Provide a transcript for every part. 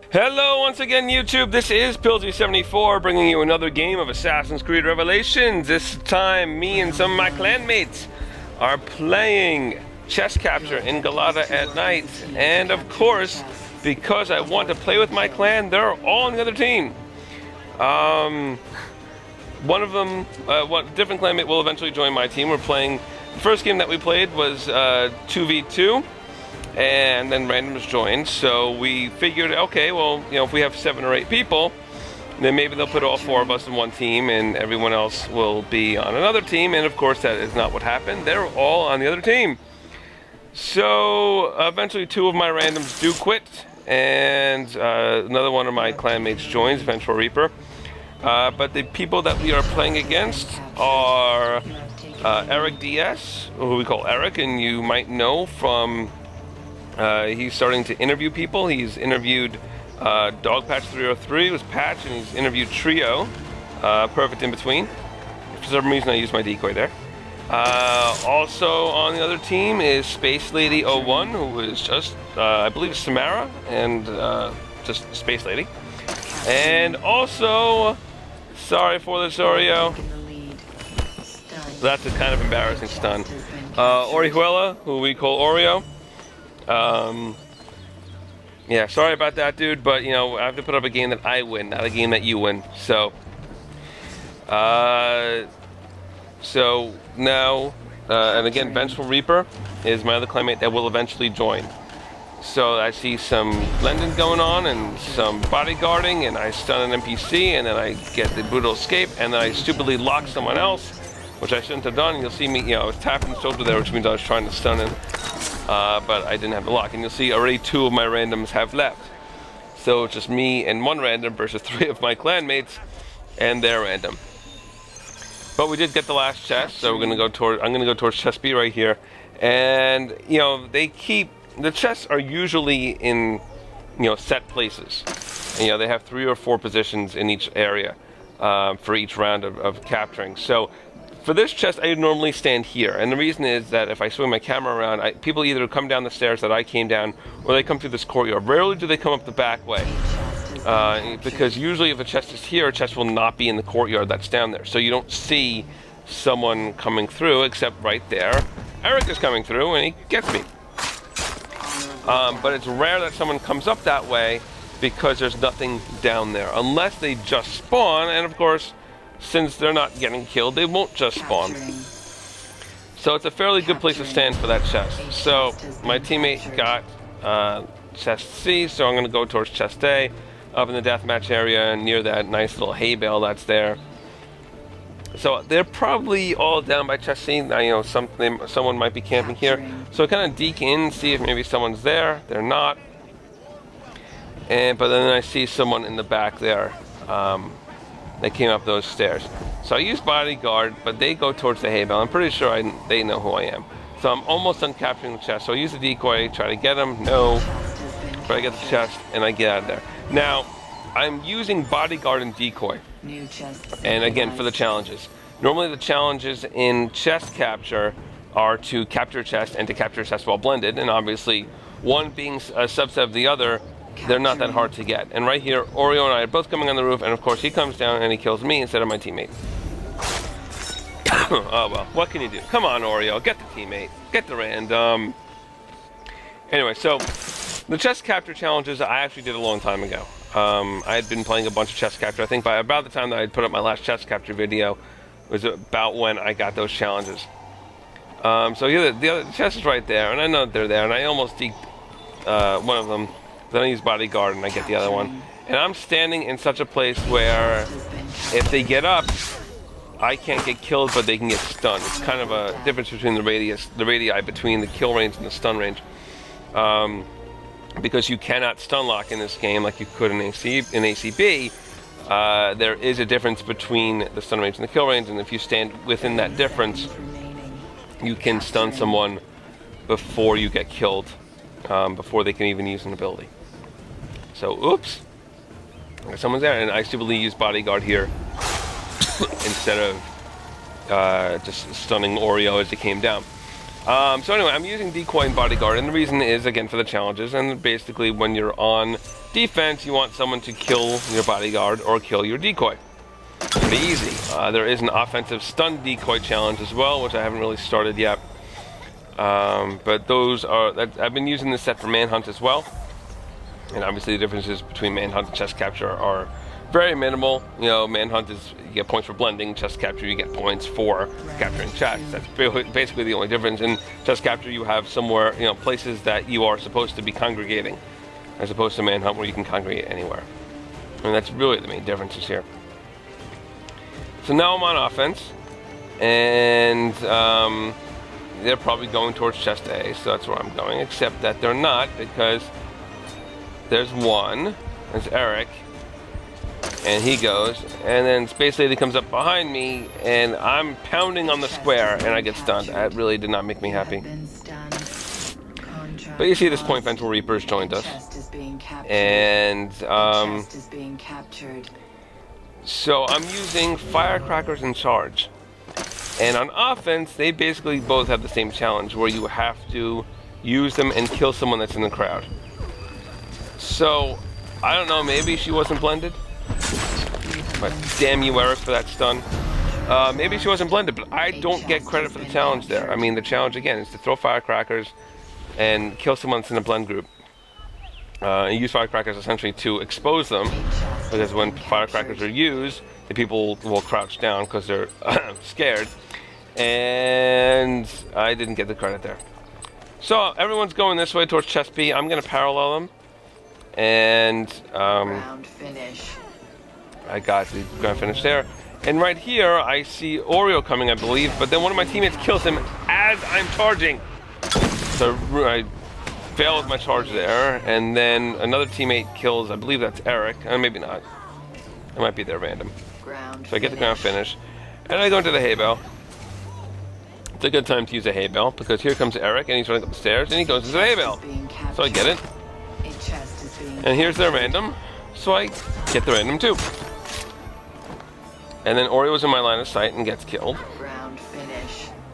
Hello once again, YouTube. This is Pilsy74 bringing you another game of Assassin's Creed Revelations. This time, me and some of my clanmates are playing chess capture in Galata at night. And of course, because I want to play with my clan, they're all on the other team. One of them, one different clanmate will eventually join my team. We're playing, the first game that we played was 2v2. And then randoms joined, so we figured, okay, well, you know, if we have 7 or 8 people, then maybe they'll put all 4 of us in one team and everyone else will be on another team, and of course that is not what happened. They're all on the other team. So eventually 2 of my randoms do quit, and another one of my clanmates joins, Vengeful Reaper. But the people that we are playing against are Eric DS, who we call Eric, and you might know from he's starting to interview people. He's interviewed Dogpatch 303 was Patch, and he's interviewed Trio, Perfect in Between. For some reason I used my decoy there. Also on the other team is Space Lady 01, who is just, I believe Samara, and just Space Lady. And also, sorry for this, Oreo. That's a kind of embarrassing stun. Orihuela, who we call Oreo. Yeah, sorry about that, dude, but you know, I have to put up a game that I win, not a game that you win. So now, and again, Vengeful Reaper is my other clanmate that will eventually join. So I see some blending going on and some bodyguarding, and I stun an NPC, and then I get the brutal escape, and then I stupidly lock someone else, which I shouldn't have done. And you'll see me, you know, I was tapping the shoulder there, which means I was trying to stun him. But I didn't have the lock, and you'll see already 2 of my randoms have left. So it's just me and 1 random versus 3 of my clanmates and their random. But we did get the last chest, so I'm gonna go towards chest B right here. And you know, the chests are usually in, you know, set places. And, you know, they have 3 or 4 positions in each area for each round of capturing. So for this chest, I normally stand here, and the reason is that if I swing my camera around, people either come down the stairs that I came down, or they come through this courtyard. Rarely do they come up the back way, because usually if a chest is here, a chest will not be in the courtyard that's down there. So you don't see someone coming through, except right there. Eric is coming through, and he gets me. But it's rare that someone comes up that way, because there's nothing down there, unless they just spawn, and of course, since they're not getting killed, they won't just spawn. So it's a fairly good place to stand for that chest. So my teammate got chest C, so I'm going to go towards chest A, up in the deathmatch area near that nice little hay bale that's there. So they're probably all down by chest C. Now, you know, someone might be camping here. So I kind of deke in, see if maybe someone's there. They're not. But then I see someone in the back there. They came up those stairs. So I use bodyguard, but they go towards the hay bale. I'm pretty sure they know who I am. So I'm almost done capturing the chest. So I use the decoy, try to get them. No. But I get the chest, and I get out of there. Now, I'm using bodyguard and decoy. And again, for the challenges. Normally the challenges in chest capture are to capture a chest and to capture a chest while blended. And obviously, one being a subset of the other, they're not that hard to get. And right here, Oreo and I are both coming on the roof, and of course he comes down and he kills me instead of my teammate. Oh well, what can you do? Come on, Oreo, get the teammate, get the random. Anyway, so the chest capture challenges I actually did a long time ago. I had been playing a bunch of chest capture. I think by about the time that I had put up my last chest capture video was about when I got those challenges. So yeah, the other chest is right there, and I know they're there, and I almost deked one of them. Then I use bodyguard and I get the other one. And I'm standing in such a place where if they get up, I can't get killed, but they can get stunned. It's kind of a difference between the radii between the kill range and the stun range. Because you cannot stun lock in this game like you could in ACB. There is a difference between the stun range and the kill range, and if you stand within that difference, you can stun someone before you get killed, before they can even use an ability. So, oops. Someone's there, and I stupidly use bodyguard here instead of just stunning Oreo as he came down. So anyway, I'm using decoy and bodyguard, and the reason is, again, for the challenges, and basically when you're on defense, you want someone to kill your bodyguard or kill your decoy. Pretty easy. There is an offensive stun decoy challenge as well, which I haven't really started yet. But those are, I've been using this set for Manhunt as well. And obviously the differences between Manhunt and Chest Capture are very minimal. You know, Manhunt is, you get points for blending. Chest Capture, you get points for capturing chests. That's basically the only difference. In Chest Capture, you have somewhere, you know, places that you are supposed to be congregating, as opposed to Manhunt, where you can congregate anywhere. And that's really the main differences here. So now I'm on offense, and they're probably going towards chest A, so that's where I'm going, except that they're not, because there's one, there's Eric, and he goes, and then Space Lady comes up behind me, and I'm pounding on the square, and I get stunned. That really did not make me happy. But you see this point, Vengeful Reaper's joined us, and so I'm using Firecrackers in charge. And on offense, they basically both have the same challenge, where you have to use them and kill someone that's in the crowd. So, I don't know, maybe she wasn't blended? But damn you, Eric, for that stun. Maybe she wasn't blended, but I don't get credit for the challenge there. I mean, the challenge, again, is to throw firecrackers and kill someone that's in a blend group. And use firecrackers essentially to expose them, because when firecrackers are used, the people will crouch down because they're scared. And I didn't get the credit there. So everyone's going this way towards chest B. I'm going to parallel them. And Round finish. I got the ground finish there. And right here, I see Oreo coming, I believe. But then one of my teammates kills him as I'm charging. So I fail with my charge there, and then another teammate kills, I believe that's Eric, and maybe not. It might be their random. So I get the ground finish, and I go into the hay bale. It's a good time to use a hay bale, because here comes Eric, and he's running up the stairs, and he goes into the hay bale. So I get it. And here's their random, so I get the random too. And then Oreo's in my line of sight and gets killed.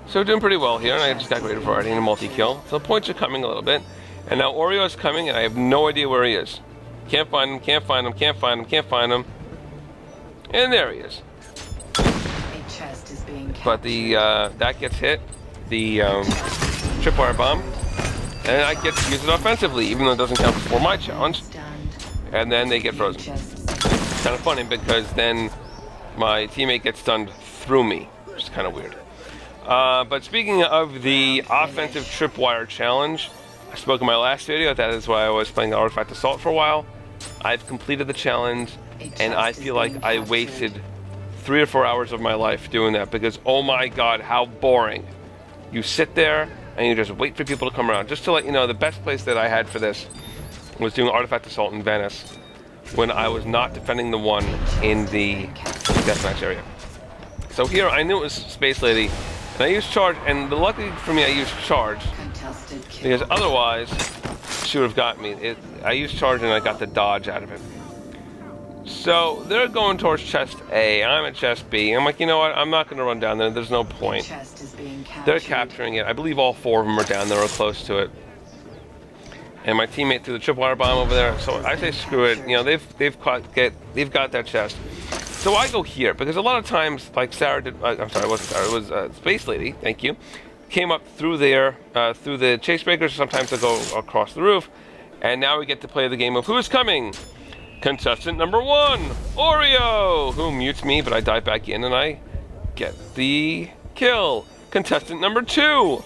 So we're doing pretty well here, and I just got graded for already in a multi-kill. So the points are coming a little bit. And now Oreo is coming, and I have no idea where he is. Can't find him, can't find him, can't find him, can't find him. And there he is. But the that gets hit, the tripwire bomb, and I get to use it offensively, even though it doesn't count for my challenge. And then they get frozen. It's kind of funny, because then my teammate gets stunned through me, which is kind of weird. But speaking of the offensive tripwire challenge, I spoke in my last video, that is why I was playing Artifact Assault for a while. I've completed the challenge, and I feel like I wasted 3 or 4 hours of my life doing that, because oh my god, how boring. You sit there, and you just wait for people to come around. Just to let you know, the best place that I had for this was doing Artifact Assault in Venice, when I was not defending the one in the deathmatch area. So here, I knew it was Space Lady, and I used charge, and luckily for me I used charge, because otherwise she would have got me. I used charge and I got the dodge out of it. So they're going towards chest A, I'm at chest B. I'm like, you know what, I'm not going to run down there, there's no point. They're capturing it. I believe all 4 of them are down there or close to it. And my teammate threw the tripwire bomb over there, so I say screw it. You know, they've got that chest. So I go here, because a lot of times, like Sarah did, I'm sorry, it wasn't Sarah, it was Space Lady, thank you, came up through there, through the chase breakers. Sometimes they go across the roof, and now we get to play the game of who's coming. Contestant number 1, Oreo, who mutes me, but I dive back in and I get the kill. Contestant number 2,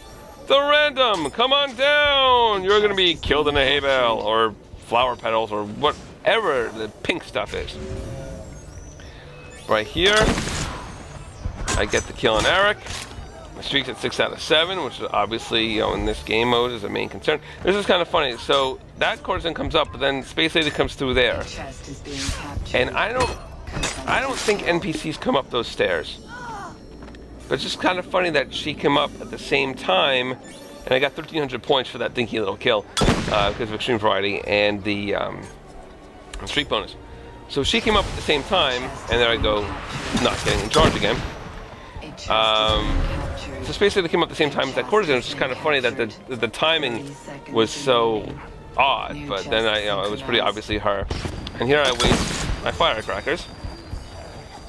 the random, come on down. You're gonna be killed in a hay bale, or flower petals, or whatever the pink stuff is. Right here, I get the kill on Eric. My streak's at 6 out of 7, which is obviously, you know, in this game mode is a main concern. This is kind of funny. So that courtesan comes up, but then Space Lady comes through there. And I don't think NPCs come up those stairs. But it's just kind of funny that she came up at the same time, and I got 1,300 points for that dinky little kill because of extreme variety and the streak bonus. So she came up at the same time, and there I go, not getting in charge again. So Space Data came up at the same time as that courtesan, which is kind of funny that the timing was so odd, but then it was pretty obviously her. And here I waste my firecrackers,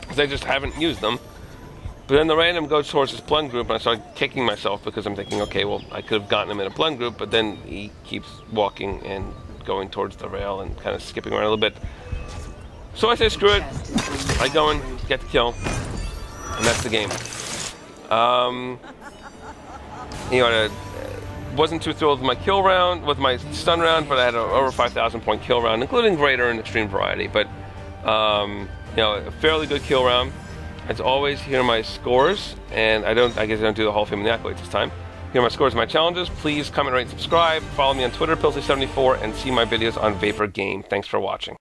because I just haven't used them. But then the random goes towards this blend group, and I start kicking myself because I'm thinking, okay, well, I could have gotten him in a blend group, but then he keeps walking and going towards the rail and kind of skipping around a little bit. So I say, screw it. I go and get the kill, and that's the game. I wasn't too thrilled with my kill round, with my stun round, but I had an over 5,000 point kill round, including greater and extreme variety. But a fairly good kill round. As always, here are my scores, and I guess I don't do the Hall of Fame and the accolades this time. Here are my scores and my challenges. Please comment, rate, and subscribe. Follow me on Twitter, Pilsy74, and see my videos on Vapor Game. Thanks for watching.